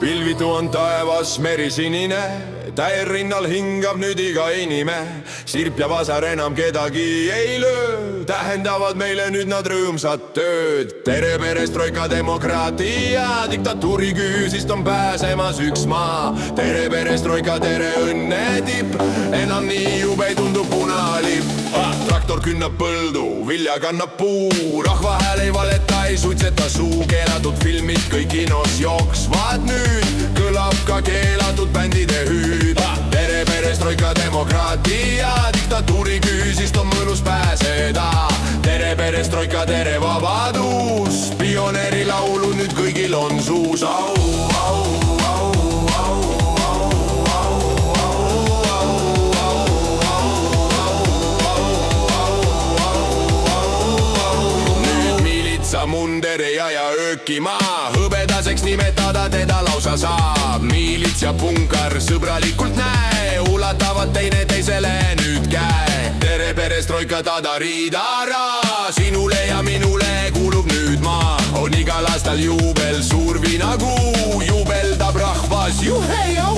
pilvitu on taevas meri sinine, täiel rinnal hingab nüüd iga inime. Sirp ja vasar enam kedagi ei löö, tähendavad meile nüüd nad rõõmsat tööd. Tere perestroika demokraatia, diktatuuri küüsist on pääsemas üks maa. Tere perestroika, tere õnne tipp, enam nii jube ei tundu punalipp. Traktor künnab põldu, vilja kannab puu, rahva hääl ei valeta, ei suitseta suu. Keelatud filmid kõik kinos jooksvad nüüd, kõlab ka keelatud bändide hüüd. Tere perestroika demokraatia, diktatuuri küüsist on mõnus pääseda. Tere perestroika, tere vabadus, pioneeri laulud nüüd kõigil on suus. Munder ei aja öökima, hõbedaseks nimetada teda lausa saab. Miilits ja punkar sõbralikult näe, ulatavad teineteisele nüüd käe. Tere perestroika, tadariidara, sinule ja minule kuulub nüüd maa. On igal aastal juubel, suur viinakuu, juubeldab rahvas, juhei au.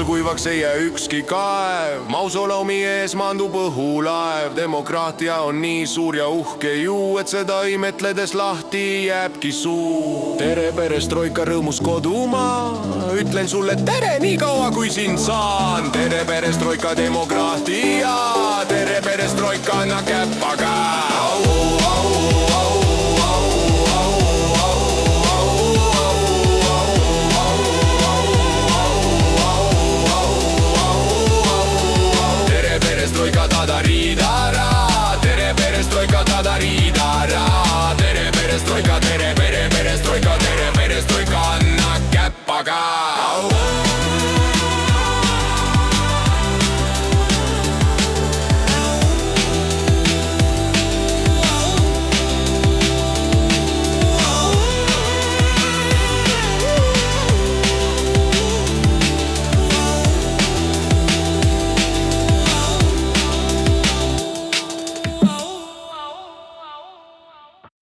Kuivaks ei jää ükski kaev, mausoloomi ees maandub õhulaev. Demokraatia on nii suur ja uhke ju, et seda imetledes lahti jääbki suu. Tere perestroika, rõõmus kodumaa, ütlen sulle tere nii kaua kui sind saan. Tere perestroika, demokraatia, tere perestroika, anna käppaga. Tere perestroika, tadariidara, tere perestroika, tere perestroika, anna käppaga.